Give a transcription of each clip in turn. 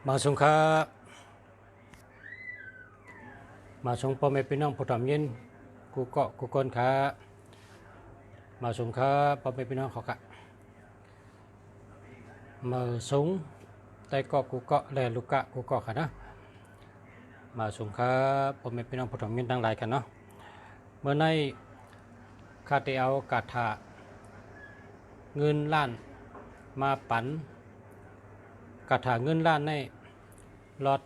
มาสงค้ามาสงพ่อแม่พี่น้องผู้ทำยินกูเกาะกูกนค้ามาสงค้าพ่อแม่พี่น้องเขากะมาสงแต่เกาะกูเกาะแลลูกกะกูเกาะค่ะนะมาสงค้าพ่อแม่พี่น้องผู้ทำยินทั้งหลายกันเนาะเมื่อในข้าได้เอากาถาเงินล้านมาปันกาถาเงินล้านในลอด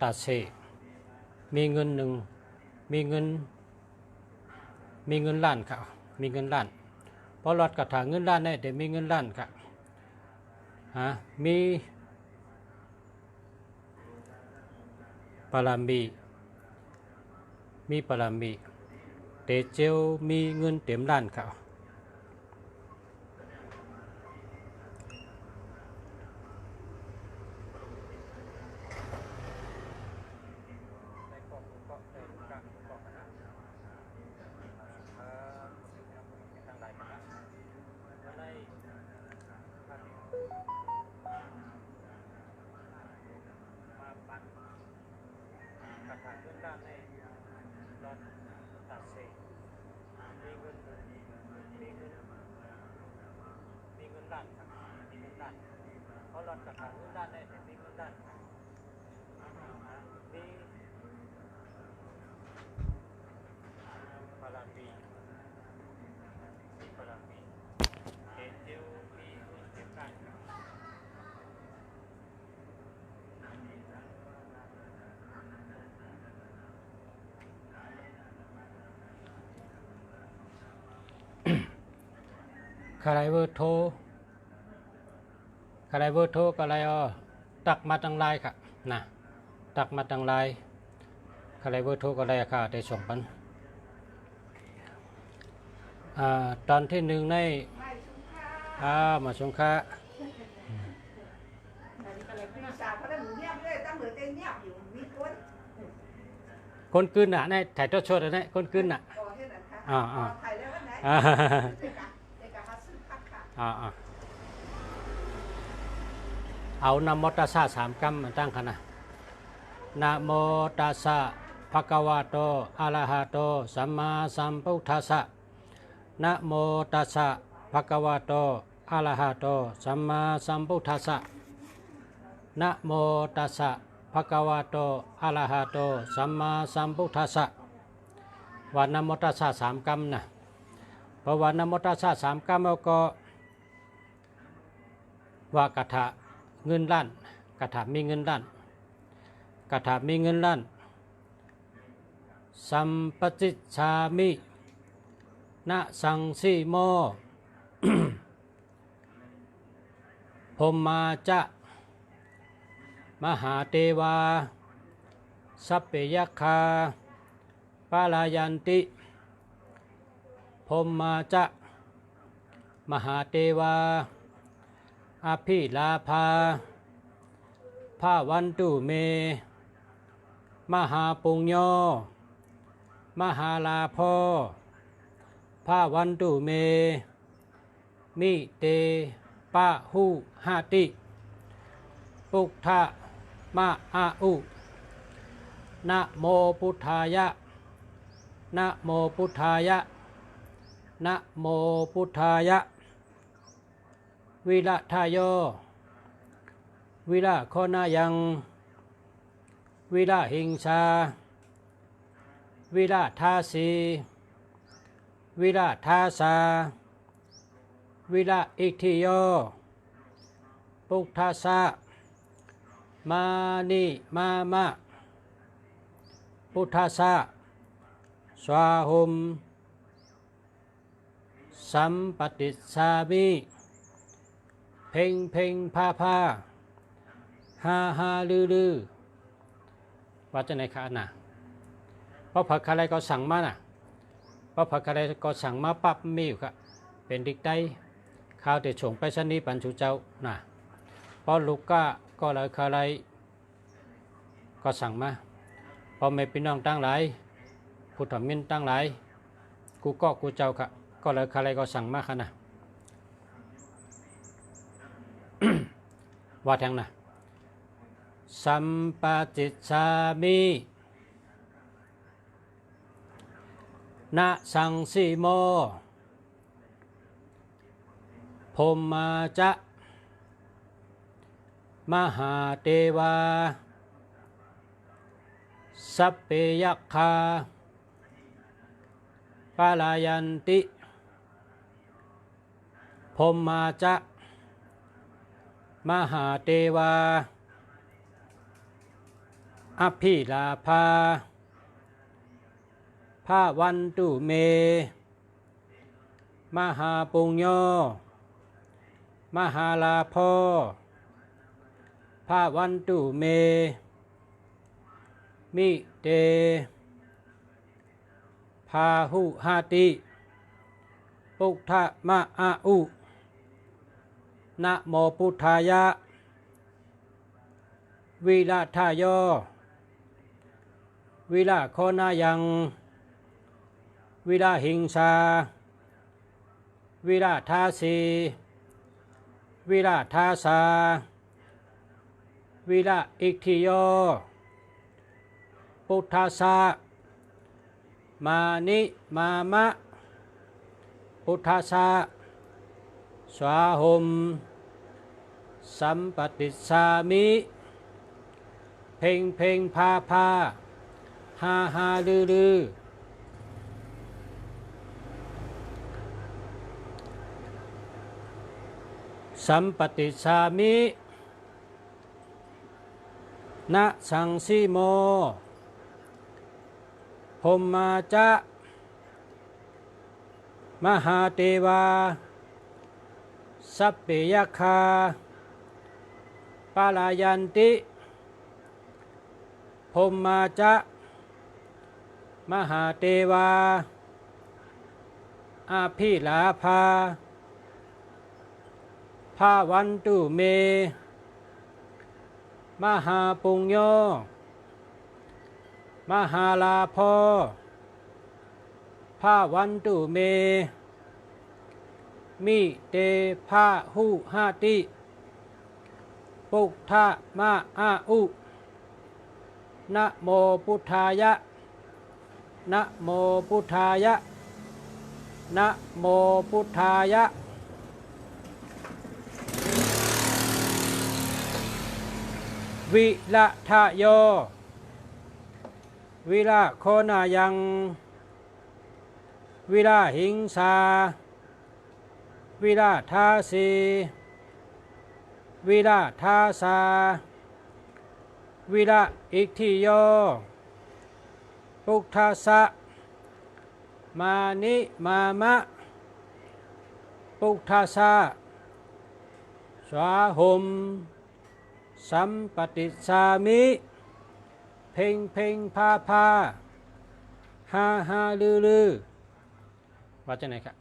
ตาเซมีเงินหนึ่งมีเงินล้านค่ะมีเงินล้านพอลอดกาถาเงินล้านได้เดี๋ยวมีเงินล้านค่ะมีปารามีเตเจียวมีเงินเต็มล้านค่ะเพราะเรากระถางเงินด้านได้แต่มีเงินด้านมีปารามีเอเจลมีเงินเต็มด้านคาไรเวอร์โทก็อะไรตักมาตั้งลายค่ะนะตักมาตั้งลายอะไรเวอร์โทก็อะไรค่ะได้ส่งปันตอนที่หนึ่งในมาสงค้าคนกึนน่ะในถ่ายทอดสดนะคนกึนน่ะเอานะโมตัสสะ3 กรรมมาตั้งค่ะนะนะโมตัสสะภะคะวะโตอะระหะโตสัมมาสัมพุทธัสสะนะโมตัสสะภะคะวะโตอะระหะโตสัมมาสัมพุทธัสสะนะโมตัสสะภะคะวะโตอะระหะโตสัมมาสัมพุทธัสสะว่านะโมตัสสะ3 กรรมนะเพราะว่านะโมตัสสะ3 กรรมแล้วก็ว่ากถาเงินล้านกถามีเงินล้านกถามีเงินล้านสัมปติชามินะสังสีโม พรหมาจะมหาเทวาสัพเพยัคคาปาลายันติพรหมาจะมหาเทวาอภิลาภาภาวันตุเมมหาปุญโญมหาลาภภาวันตุเมมิเตปะหุหาติปุถะมะอาอุนะโมพุทธายะนะโมพุทธายะนะโมพุทธายะวิระทายโยวิระโคนายังวิระหิงชาวิระทาสีวิระทาสาวิระอิทธิโยปุถทัสสะมานิมามะพุทธัสสะสวาหุมสัมปติสามิเพ่งพาฮาลือว่าจะไหนคะน่ะเพราะผักอะไรก็สั่งมาน่ะเพราะผักอะไรก็สั่งมาปั๊บมีอยู่ค่ะเป็นดิกได้ข้าวแต่ฉงไปชนีปันชูเจ้าน่ะเพราะลูกก็เลยอะไรก็สั่งมาพอไม่พี่น้องตั้งหลายผู้ทำมินตั้งหลายกูเจ้าค่ะก็เลยอะไรก็สั่งมาค่ะน่ะ ว่าแทงนะ สัมปติสามินะสังสีโมพรหมาจะมหาเทวาสัพเพยัคฆาปาลายันติพรหมาจะมหาเทวาอภิลาภาภาวันตุเมมหาปุญโญมหาลาภภาวันตุเมมิเตพาหุหาติปุถะมะอาอุนะโมพุทธายะวิราทายโยวิราโคนายังวิราหิงสาวิราทาสีวิราทาสาวิราอิกทิโยพุทธาสะมานิมามะพุทธาสะสวาหุมสัมปติสามิเพ่งเพ่งพาพาฮาฮาลือลือสัมปติสามินะสังสีโมพรหมาจะมหาเทวาสัพเพยัคฆาปาลายันติพรหมาจะมหาเทวาอภิลาภาภาวันตุเมมหาปุญโญมหาลาภภาวันตุเมมิเตภาหุหาติปุถะมะอาอุนะโมพุทธายะนะโมพุทธายะนะโมพุทธายะวิละทะโยวิละโคนายังวิละหิงสาวิละทาสีวิละทาสาวิละอิกทิโยพุทธาสะมานิมามะพุทธาสะสวาหุมสัมปติสามิเพ่งเพ่งพาพาฮาฮาลือลือว่าจะไหนครับ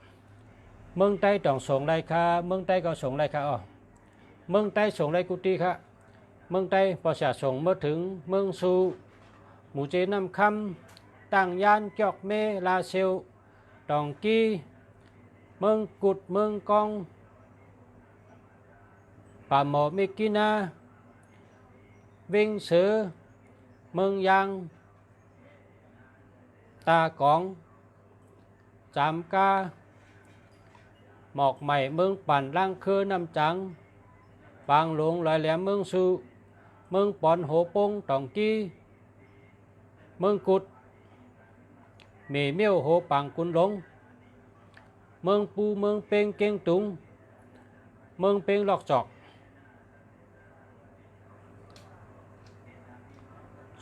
เมืองใต้ต้องส่งไรค่ะเมืองใต้ก็ส่งไรค่ะอ๋อเมืองใต้ส่งไรกุฏิค่ะเมืองใต้พอจะส่งเมื่อถึงเมืองซูหมู่เจน้ำคำตั้งยานจอกเมลาเซลตองกีเมืองกุดเมืองกองป่าหมอมิกินาวิ่งเสือเมืองยางตากองจามกาหมอกใหม่เมืองปั่นล่างคือน้ำจังปางหลวงลอยแหลมเมืองสูเมืองปอนโหปงตองกีเมืองกุดมีเมี่ยวโหปังกุนหลงเมืองปูเมืองเป็งเก่งตุงเมืองเป็งหลอกจอก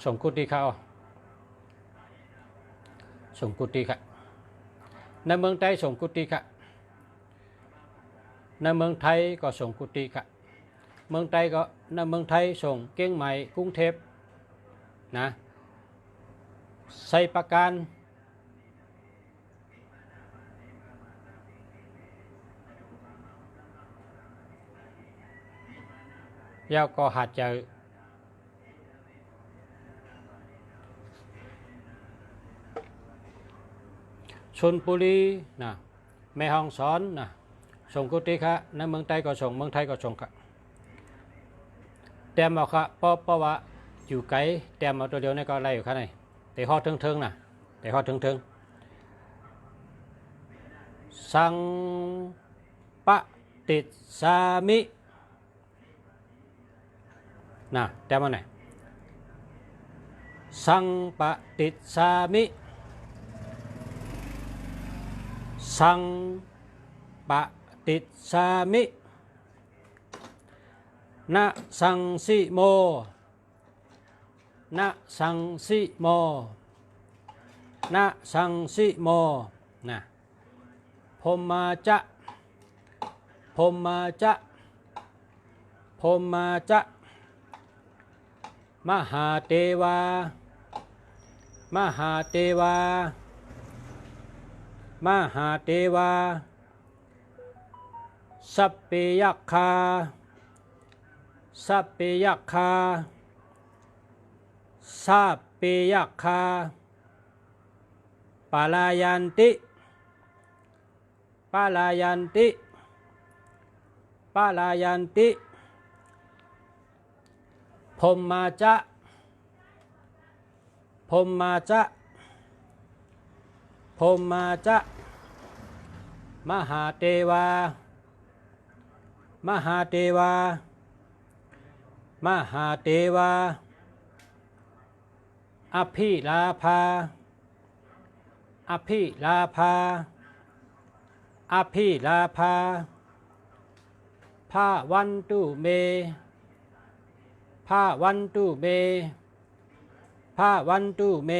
ส่งกุฏิเขาส่งกุฏิค่ะในเมืองใต้ส่งกุฏิค่ะในเมืองไทยก็ส่งกุฏิค่ะเมืองใต้ก็ในเมืองไทยส่งเก้งใหม่กรุงเทพนะใส่ประการยาวก็หาดเจอชลบุรีนะแม่ฮ่องสอนนะส่งกุฏิค่ะในเมืองใต้ก็ส่งเมืองไทยก็ส่งค่ะแต่บอกค่ะเพราะว่า อยู่ไกลแต้มเอาตัวเดียวนี่ก็ไล่อยู่ข้างในแต่ฮอดเทิงๆน่ะแต่ฮอดเทิงๆสังปฏิสามิน่ะแต้มมาไหนสังปฏิสามิสังปฏิสามินะสังสิโมนะสังสิโมนะสังสิโมนะพรหมาจะพรหมาจะพรหมาจะมหาเทวามหาเทวามหาเทวาสัพเพยัคฆาสัพเพยัคฆาสัพเพยัคฆาปาลายันติปาลายันติปาลายันติพรหมาจะพรหมาจะพรหมาจะมหาเทวามหาเทวามหาเทวาอภิลาภาอภิลาภาอภิลาภาภาวันตุเมภาวันตุเมภาวันตุเม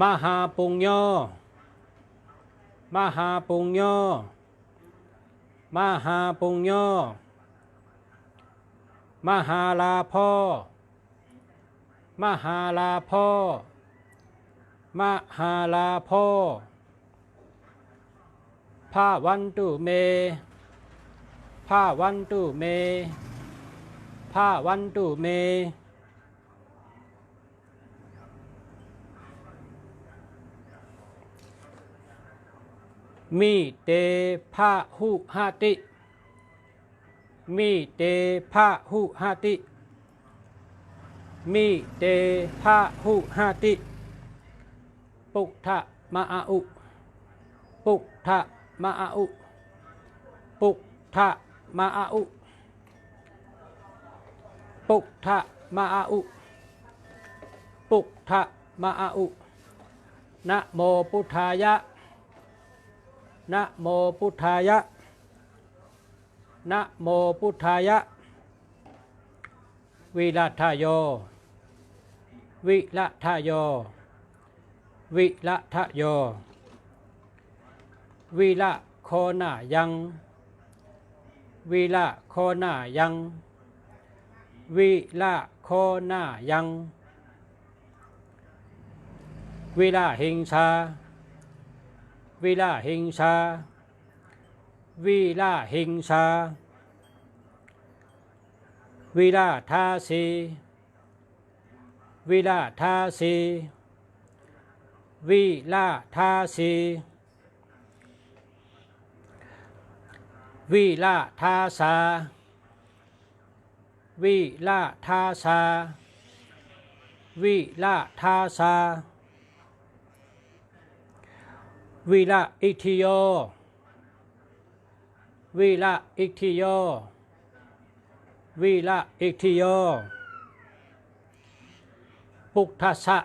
มหาปุญโญมหาปุญโญมหาปุญโญมหาลาภมหาลาภมหาลาภภาวันตุเมภาวันตุเมภาวันตุเมมิเตภะหุหติมิเตภะหุหติมิเตภะหุหติปุถะมะอาอุปุถะมะอาอุปุถะมะอาอุปุถะมะอาอุปุถะมะอาอุนะโมพุทธายะนะโมพุทธายะนะโมพุทธายะวิรัตโยวิรัตโยวิรัตโยวิระโคนายังวิระโคนายังวิระโคนายังวิระหิงสาวิระหิงสาวิระหิงสาวิราทาสีวิราทาสีวิราทาสีวิราทาสาวิราทาสาวิราทาสาวิระอิทิโยวิระอิทิโยวิระอิทิโยพุทธัสสะ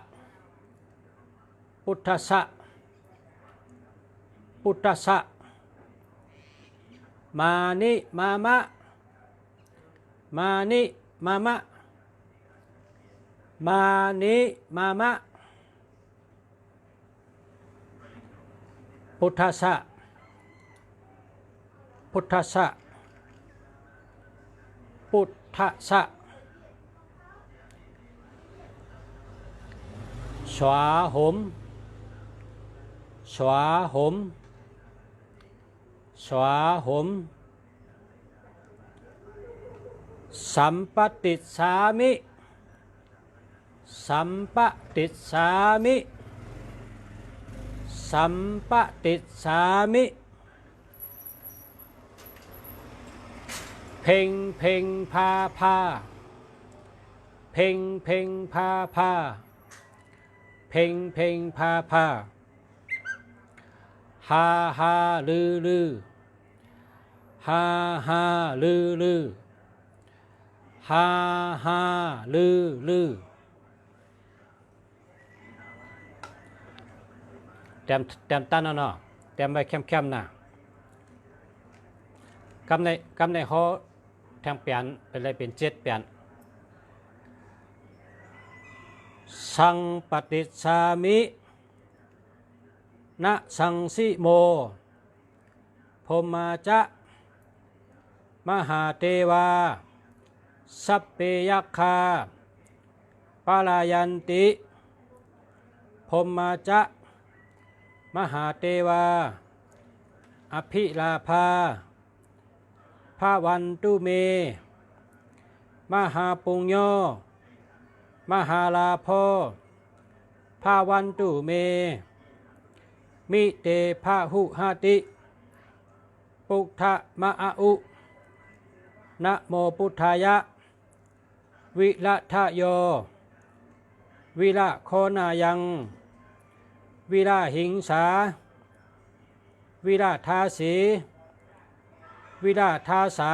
พุทธัสสะพุทธัสสะมานิมามะมานิมามะมานิมามะพุทธัสสะพุทธัสสะพุทธัสสะสวาหมสวาหมสวาหมสัมปติสามิสัมปติสามิ สัมปติสามิเพ่งเพ่งพาพาเพ่งเพ่งพาพาเพ่งเพ่งพาพาฮาฮาลือลือฮาฮาลือลือฮาฮาลือลือเต็มตั้นเนาะเต็มไปเข้มๆนะกำในเขาแทงเปลี่ยนเป็นอะไรเป็น7เปลี่ยนสังปฏิสามินะสังสิโมพรหมาจะมหาเทวาสัพเพยัคฆาปาลายันติพรหมาจะมหาเทวาอภิลาภาภาวันตุเมมหาปุญโญมหาลาภภาวันตุเมมิเตภาหุหติปุถะมะอะอุนะโมพุทธายะวิละทะโยวิละโคนายังวิละหิงสาวิละทาสีวิละทาสา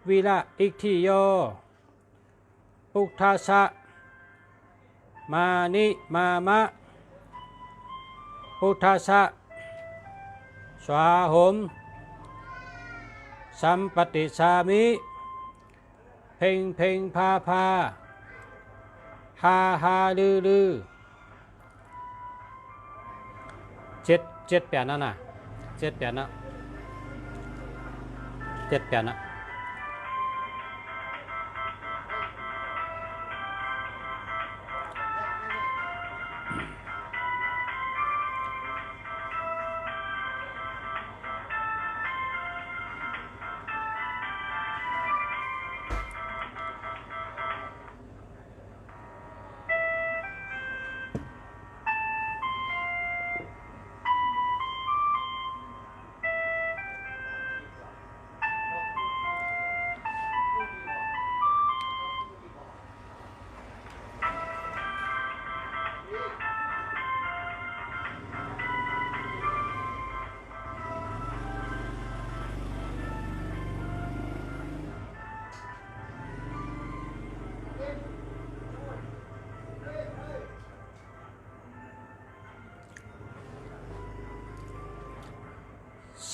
วิละอิกทิโยปุถาสะมานิมามะพุทธสะสวาหมสัมปติสามิเพ่งเพ่งพาพาฮาฮาลือลือเจ็ดแปดนั่นน่ะ7 แปดนะ7 แปดนะ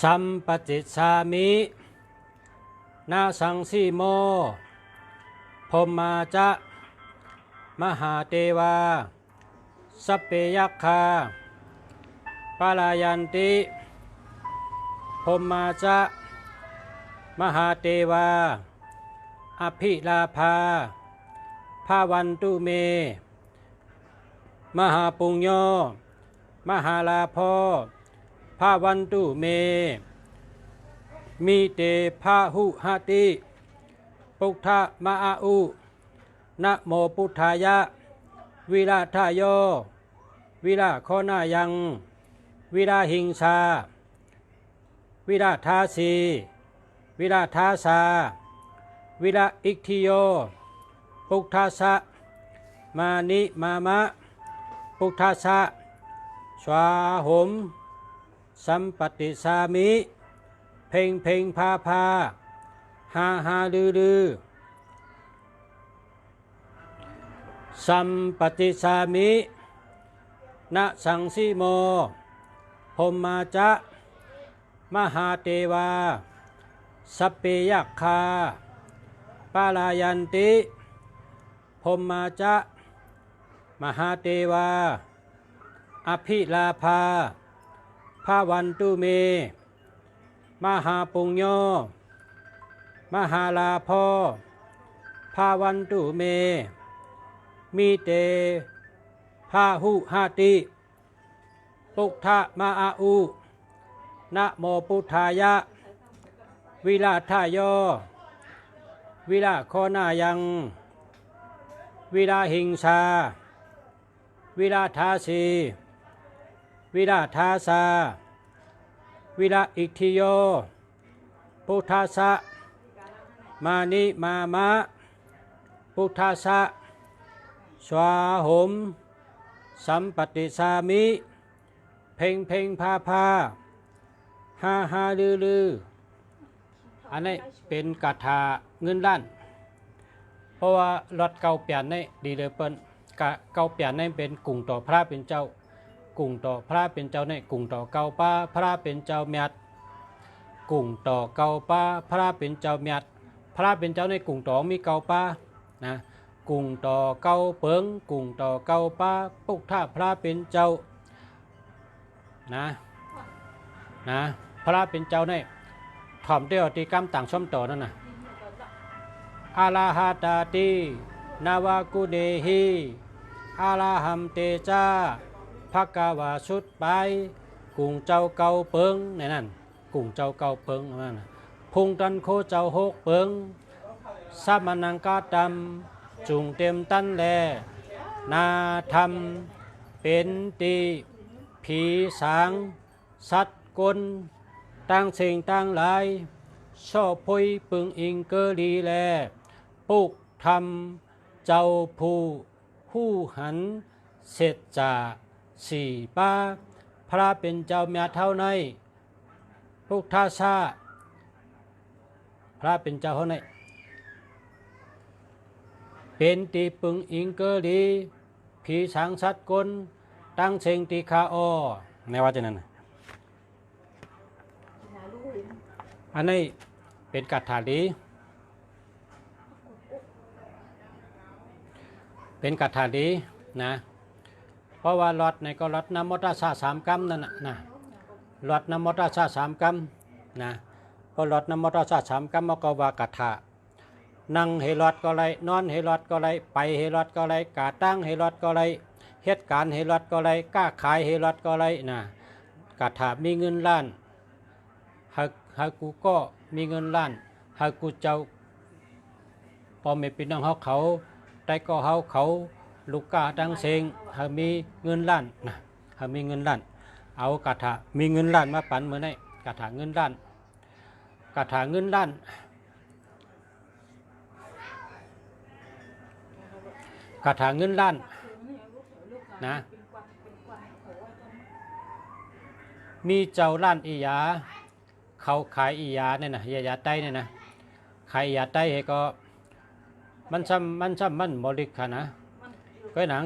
สัมปติสามินาสังสีโมพรหมาจะมหาเทวาสัพเพยัคฆาปาลายันติพรหมาจะมหาเทวาอภิลาภาภาวันตุเมมหาปุญโญมหาลาภภาวันตุเมมิเตภาหุหติปุถะมะอะอุนะโมพุทธายะวิราทะโยวิราโคนายังวิราหิงสาวิราทาสีวิราทาสาวิราอิกทิโยปุถาสะมานิมามะปุถาสะสวาหมสัมปติสามิเพ่งเพ่งพาพาฮาฮาลือลือสัมปติสามินะสังสีโมพรหมาจะมหาเทวาสัพเพยัคฆาปาลายันติพรหมาจะมหาเทวาอภิลาภาภาวันตุเมมหาปุญโญมหาลาภภาวันตุเมมิเตภาหุหติปุถะมะอะอุนะโมพุทธายะวิราทะโยวิราโคนายังวิราหิงสาวิราทาสี วิราธาสาวิระอิทิโยพุทธาสะมานิมามะพุทธาสะสวาหมสัมปติสามิเพ่งเพ่งพาพาฮาฮาลือลืออันนี้เป็นคาถาเงินล้านเพราะว่ารถเก่าเปลี่ยนนี่ดีเลยเปิ้นเก่าเปลี่ยนนี่เป็นกรุงต่อพระเป็นเจ้ากรุงต่อพระเป็นเจ้านี่กรุงต่อเก่าป้าพระเป็นเจ้าเมียดกรุงต่อเก่าป้าพระเป็นเจ้าเมียดพระเป็นเจ้าในกรุงต่อมีเก่าป้านะกรุงต่อเก่าเปิงกรุงต่อเก่าป้าปุกท่าพระเป็นเจ้านะพระเป็นเจ้าในถ่อมเดียวตีกรรมต่างช่อมต่อนั่นน่ะอาลาหาตาตินาวากุเดหิอาลาหัมเตจาภกาวาสุดไปกรุงเจ้าเก่าเปิงในนั้นกรุงเจ้าเก่าเปิงนั่นน่ะพุงตันโคเจ้าหกเปิงสามันังกาดำจุงเต็มตันแลนาธรรมเป็นตีผีสางสัตว์กลตั้งสิ่งตั้งหลายชอบพุยปึงอิงเกอดีแลปุกทำเจ้าผู้หู้หันเสร็จจ่าสี่ป้าพระเป็นเจ้าเมียเท่าในพุทธาชาพระเป็นเจ้าเท่าในเป็นตีปึงอิงเกอดีผีสางสัตว์กลตั้งเชิงตีคาอในว่าจะนั้นอันนี้เป็นคาถาดีเป็นคาถาดีนะเพราะว่าลอดในก็ลอดนโมตัสสะสามกัมนั่นนะลอดนโมตัสสะสามกัมนะพอลอดนโมตัสสะสามกัมก็ว่าคาถานั่งเฮลอดก็ไรนอนเฮลอดก็ไรไปเฮลอดก็ไรกาตั้งเฮลอดก็ไรเหตุการณ์เฮลอดก็ไรกล้าขายเฮลอดก็ไรนะคาถามีเงินล้านหากูก็มีเงินล้านหากูเจ้าพอไม่เป็นน้องเขาได้ก็เขาลูกกาดังเซงหามีเงินล้านนะหามีเงินล้านเอาคาถามีเงินล้านมาปั่นเมื่อไหร่คาถาเงินล้านคาถาเงินล้านคาถาเงินล้านนะมีเจ้าล้านอียาเขาขายอียาเนี่ยนะยาไต้เนี่ยนะขายยาไต้ก็มันซ้ำมันบริกค่ะนะก็หนัง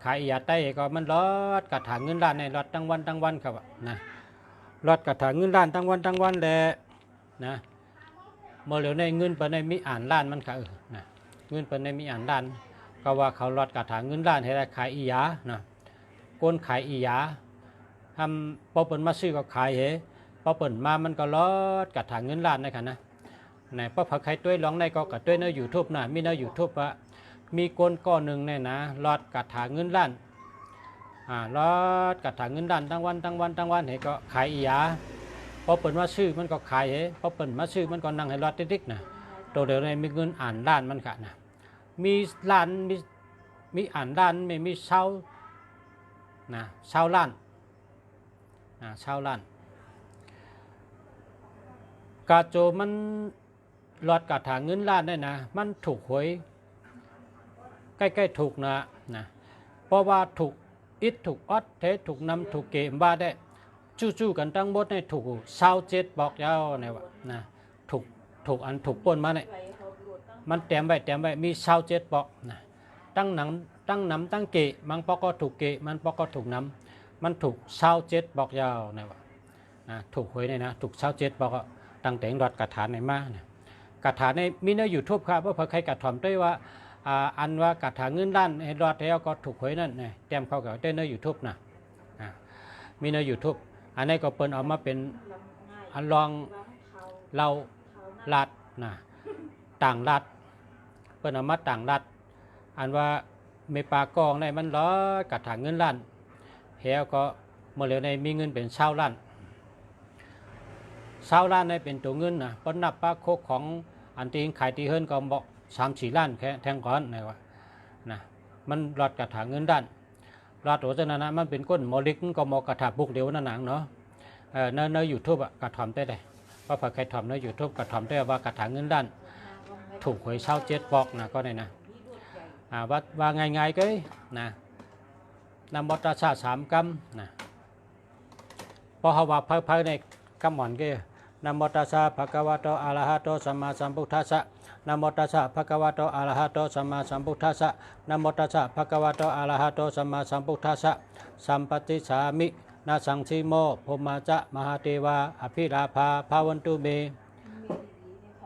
ขายอียาไต้ก็มันลอดกระถางเงินล้านในลอดตั้งวันครับนะลอดกระถางเงินล้านตั้งวันแหละนะเมื่อเหลียวในเงินไปในมีอ่านล้านมันค่ะนะเงินไปในมีอ่านล้านก็ว่าเขาลอดกระถางเงินล้านให้ได้ขายอียานะก้นขายอียาทำพอเปิดมาซื้อก็ขายเหพอเปิดมามันก็ลอดกระถางเงินล้านนะคะนะไหนพอผักไข่ต้วยร้องในก็กระต้วยในยูทูบนะมีในยูทูบว่ามีก้นก้อนหนึ่งเนี่ยนะลอดกระถางเงินล้านลอดกระถางเงินล้านตั้งวันเหก็ขายอียาพอเปิดมาซื้อมันก็ขายเหพอเปิดมาซื้อมันก็นั่งให้ลอดติ๊กๆนะตัวเดียวในมีเงินอ่านล้านมันค่ะนะมีล้านมีอ่านล้านไม่มีเช่านะเช่าล้านเช่าล้านกาโจมันหลอดกาถางเงินล้านได้นะมันถูกหวยใกล้ๆถูกนะเพราะว่าถูกอิดถูกออดเทถูกนำถูกเกมบ้าได้จู่ๆกันตั้งบดในถูก27บอกยาวเนี่ยว่านะถูกอันถูกป้นมาเนี่ยมันแต้มไว้มี27บอกนะตั้งน้ำเกะมันปอกก็ถูกเกะมันปอกก็ถูกน้ำมันถูก27บอกยาวเนี่ยว่าถูกหวยเนี่ยนะถูก27บอกก็ตั้งแต่งรอดกระถาในมาเนี่ยกระถาในมีในยูทูบครับว่าพอใครกระถ่อมด้วยว่าอันว่ากระถาเงินล้านให้รอดแล้วก็ถูกหวยนั่นเนี่ยเตรียมเข้ากับได้ในยูทูบนะมีในยูทูบอันนี้ก็เปิดออกมาเป็นอันลองเราลัดนะต่างลัดเปิดออกมาต่างลัดอันว่าเมปากองในมันร้อยกระถางเงินล้านเฮียก็เมื่อเหลียวในมีเงินเป็น20 ล้าน20 ล้านในเป็นตัวเงินนะปนนับปลาโคกของอันตีขายตีเฮิรนก็บอก3-4 ล้านแค่แทงก้อนนะว่านะมันหลอดกระถางเงินล้าน ลาตัวเจ้านั้นมันเป็นก้นโมลิกก็มอกระถาบุกเดียวนั่นหนังเนาะในยูทูบกระถมได้เลยว่าพอใครถมในยูทูบกระถมได้ว่ากระถางเงินด้านถูกหวยเช่า7 บอกนะก็ได้นะว่าง่ายๆก็นะนำบทชา3 กำนะพอเขาว่าเพิ่ในกำหมอนก็นำบทชาภะคะวะโตอะระหะโตสัมมาสัมพุทธัสสะนะโมตัสสะภะคะวะโตอะระหะโตสัมมาสัมพุทธัสสะนะโมตัสสะภะคะวะโตอะระหะโตสัมมาสัมพุทธัสสะสัมปติสามินาสังสีโมภมมาจะมหาเทวาอภิราภาภาวันตุเม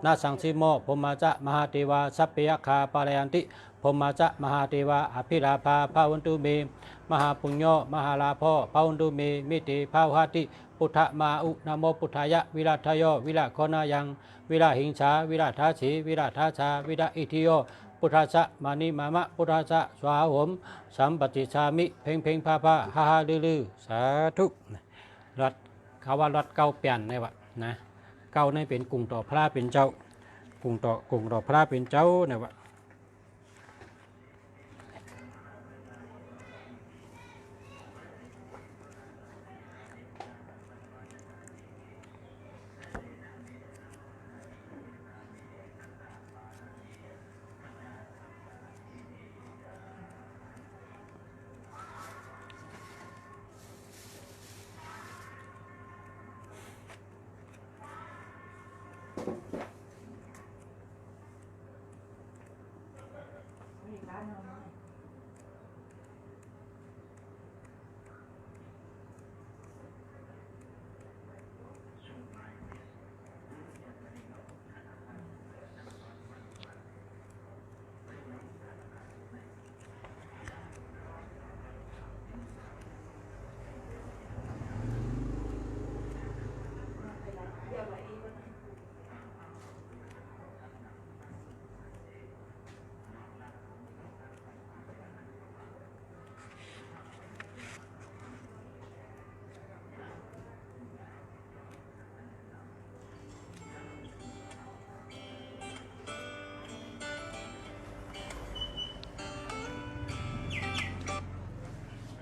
นาสังสีโมภมมาจะมหาเทวาสัพเพยคาปาลยันติภมมาจะมหาเทวาอภิราภาภาวันตุเมมหาปุญโญมหาลาภภาวันตุเมมิติภาวหติพุทธมาอุนะโมพุทธายะวิราทโยวิราโคนายังวิราหิงชาวิราทาสีวิราทาชาวิราอิทิโยพุทธัสสะมานิมามะพุทธัสสะสวาหมสัมปติชามิเพ่งเพ่งพาพาฮาฮาลือสาธุรัดเขาว่ารัดเก่าเปลี่ยนในวะนะเก่าในเป็นกรุงต่อพระเป็นเจ้ากรุงต่อพระเป็นเจ้าในวะ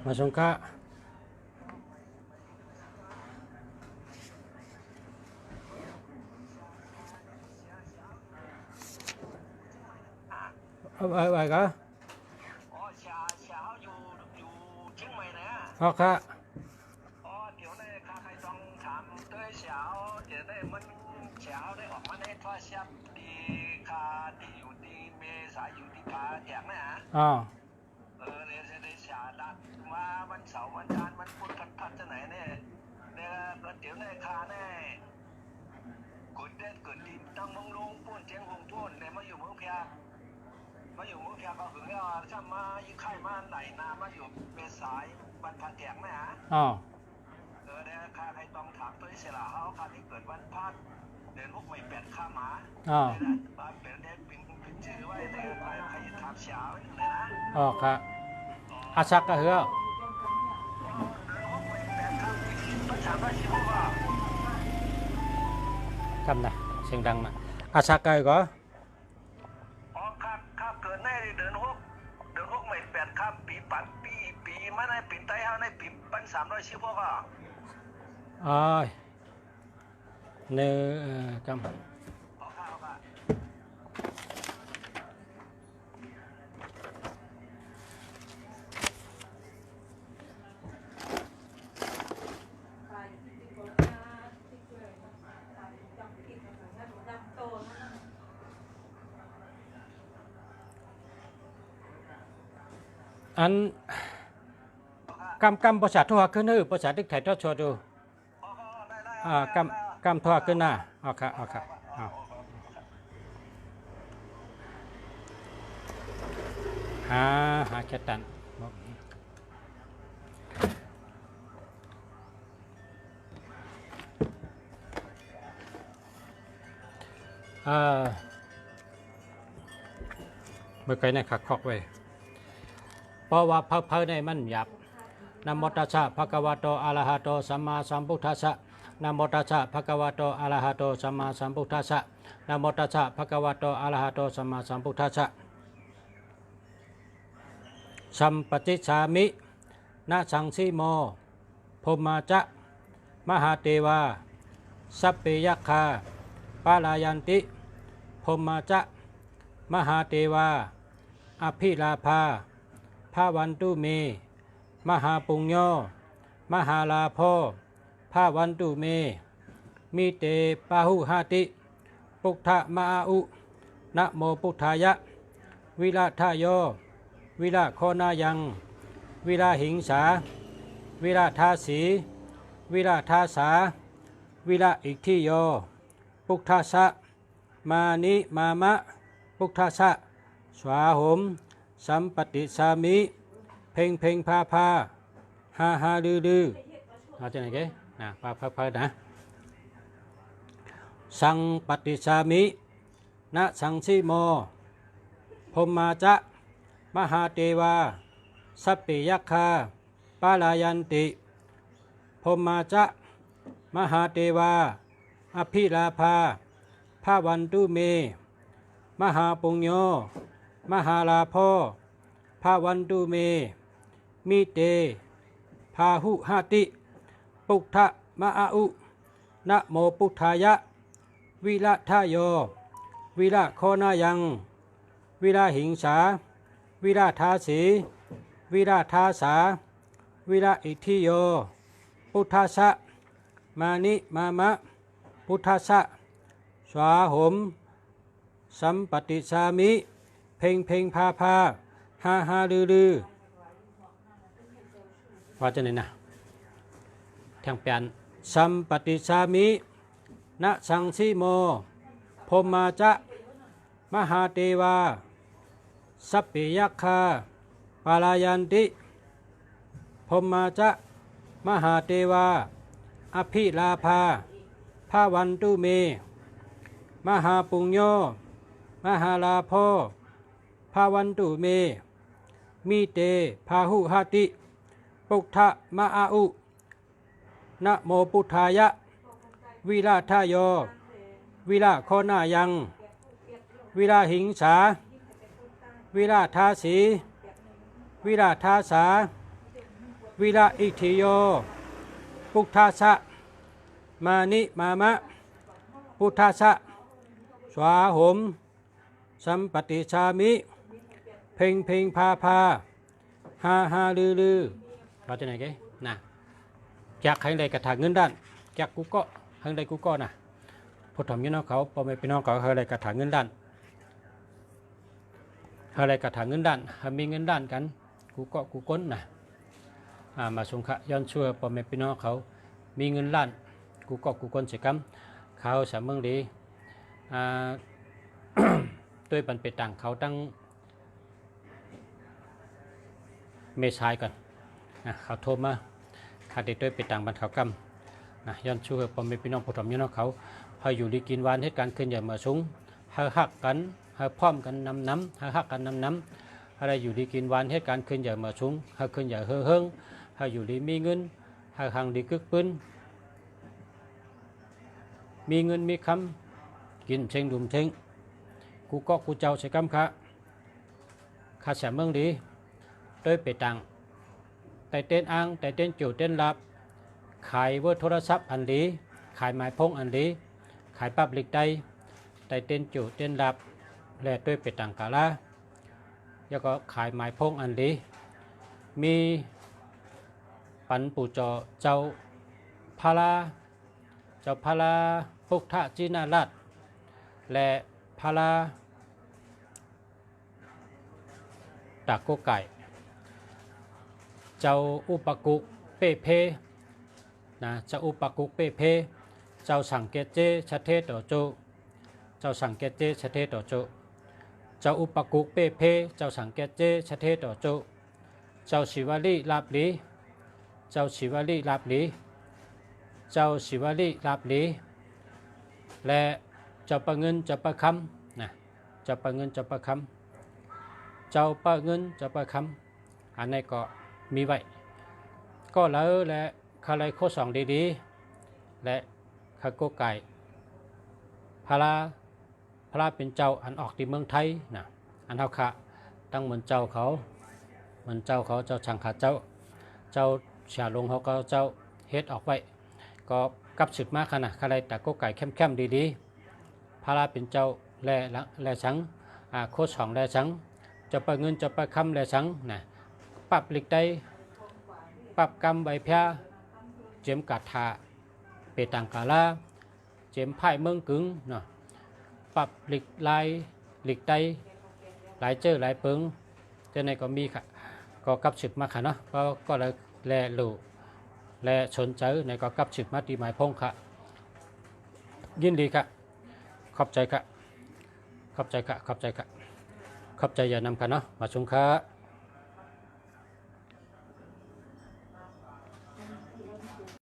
มาสงฆะอะไรก็อ๋อเช้าอยู่เชียงใหม่นะอ๋อค่ะอ๋อเดี๋ยวได้ข้าใครต้องถามด้วยเช้าเดี๋ยวได้มันเช้าได้ออกมาในโทรศัพท์ดีค่าดีอยู่ดีเมษายอยู่ที่พาแจกนะฮะอ๋อเดี๋ยวจะได้เช้าดัดมาวันเสาร์วันจันทร์วันพุธพัดจะไหนเนี่ยเดี๋ยวได้ค่าแน่กดเด็ดกดดินต้องมงลงป้วนเจียงหงป้วนเนี่ยมาอยู่เมืองเพียก็ถึงแล้วถ้ามายิ่งไข่มาไหนนามาอยู่เมษายวันพันแจกนะฮะอ๋อได้ค่าใครต้องถามตัวเสียละเขาค่าที่เกิดวันพัดเดือน6 ไม่8ค่าหมาอ๋อเป็นเด็กเป็นชื่อไว้แต่ใครถามเช้าเลยนะอ๋อค่ะอาชักก็เหรอจำได้เสียงดังนะอาชักก็เหรออ๋อค่าเกิดในเดือน6 ไม่8ค่าปีมาในปีใต้เขาในปี1,310ก็อ๋อเนื้อกำอันกำภาษาทั่วขึ้นหรือภาษาที่ไทยทอดโชว์ดูกำทั่วขึ้นหน้าอ๋อค่ะอ๋อค่ะหาแค่ตันเมื่อกี้เนี่ยขัดคอกไว้เพราะว่าเพิ่ในมันหยับนะโมตัสสะภะคะวะโตอะระหะโตสัมมาสัมพุทธัสสะนะโมตัสสะภะคะวะโตอะระหะโตสัมมาสัมพุทธัสสะนะโมตัสสะภะคะวะโตอะระหะโตสัมมาสัมพุทธัสสะสัมปติสามิ นาสังสีโมพรหมาจะมหาเทวาสัพเพยัคคาปาลายันติพรหมาจะมหาเทวาอภิลาภาภาวันตุเมมหาปุญโญมหาลาโภภาวันตุเมมิเตปาหุหาติปุถะมาอุนะโมพุทธายะวิราทโยวิราโคนายังวิราหิงสาวิราทาสีวิราทาสาวิราอิทธิโยปุถะสะมานิมามะปุถะสะสวาหมสัมปติสามิเพ่งเพ่งพาพาฮาฮาลือลือเอาจะไหนเก๋นะพาพานะสังปฏิสามินะสังสีโมพรหมาจะมหาเทวาสัพเพยัคคาปาลายันติพรหมาจะมหาเทวาอภิลาภาภาวันตุเมมหาปุญโญมหาลาโภภาวันตุเมมิเตพาหุหาติปุถะมาอุนะโมพุทธายะวิราทโยวิราโคนายังวิราหิงสาวิราทาสีวิราทาสาวิราอิทธิโยพุทธะสะมานิมามะพุทธะสะสวาหมสัมปติสามิเพ่งเพ่งพาพาฮาฮาลือลือว่าจะไหนนะทางเปลี่ยนสัมปติสามินะสังสีโมพรหมาจะมหาเทวาสัพเพยัคคาปาลายันติพรหมาจะมหาเทวาอภิลาภาภาวันตุเมมหาปุญโญมหาลาโภภาวันตุเมมิเตพาหุหาติปุถะมาอุนะโมพุทธายะวิราทโยวิราโคนายังวิราหิงสาวิราทาสีวิราทาสาวิราอิทธิโยพุทธะสะมานิมามะพุทธะสะสวาหมสัมปติสามิเพ่งเพ่งพาพาฮาฮาลือลือเราจะไหนกันนะจากให้เลยกระถางเงินด้านจากกูก็ให้เลยกูก็นะผู้ทำยี่น้องเขาพอไม่เป็นน้องเขาให้เลยกระถางเงินด้านให้เลยกระถางเงินด้านให้มีเงินด้านกันกูก็กูก้นนะมาสงขะย้อนชั่วพอไม่เป็นน้องเขามีเงินล้านกูก็กูก้นเสียกำเขาสามเมืองดีด้วยปันไปต่างเขาตั้งเมษายกันเขาโทรมาขาดได้ด้วยไปต่างบรรเทากรรมย้อนชั่วพอไม่เป็นน้องผู้ทำยี่น้องเขาให้อยู่ดีกินวานเหตุการณ์ขึ้นอย่ามาสูงให้หักกันให้พร้อมกันน้ำให้หักกันน้ำอะไรอยู่ดีกินวานเหตุการณ์ขึ้นอย่ามาสูงให้ขึ้นอย่าเฮิงให้อยู่ดีมีเงินให้หังดีกึกปืนมีเงินมีคำกินเชงดุมเชงกูก็กูเจ้าใช้คำข้าเสียเมืองดีด้วยไปต่างแต่เต้นอ้างแต่เต้นจิ๋วเต้นลับขายเวอร์โทรศัพท์อันดีขายไม้พงอันดีขายปับลิกได้แต่เต้นจิ๋วเต้นลับและด้วยไปต่างกาลาแล้วก็ขายไม้พงอันดีมีปันปู่จอเจ้าพาราพุทธจินาราชและพาราตะโกไก่เจ้าอุปกุกเป้เพนะเจ้าอุปกุกเป้เพเจ้าสังเกตเจชะเทต่อโจเจ้าสังเกตเจชะเทต่อโจเจ้าอุปกุกเป้เพเจ้าสังเกตเจชะเทต่อโจเจ้าศิวลีลาบลีเจ้าศิวลีลาบลีเจ้าศิวลีลาบลีและเจ้าปะเงินเจ้าปะคำนะเจ้าปะเงินเจ้าปะคำเจ้าปะเงินเจ้าปะคำอันนี้ก็มีไว้ก็แล้วและคาไลโคสองดีๆและคาโกไก่พระเป็นเจ้าอันออกที่เมืองไทยนะอันเท่าขะตั้งเหมือนเจ้าเขาเจ้าชังขาเจ้า เจ้าฉาลงเขาก็เจ้าเฮ็ดออกไว้ก็กับสืบมาขนาดใครแต่ก็ไก่เข้มๆดีๆพาราเป็นเจ้าแลสังโคชของแลสังจะไปเงินจะไปคำแลสังนะปรับหลีกได้ปรับกรรมใบแพร่เจียมกาถาเปตังกาลาเจียมไพ่เมืองกึ่งเนาะปรับหลีกลายหลีกได้หลายเจอหลายเปิงเจ้าในก็มีค่ะก็กับสืบมาค่ะเนาะก็เลยแลหลู่และสนใจในก็กับสืบมาตีหมายพงค่ะยินดีค่ะขอบใจค่ะขอบใจค่ะขอบใจค่ะขอบใจอย่านำค่ะเนาะมาชมค่ะ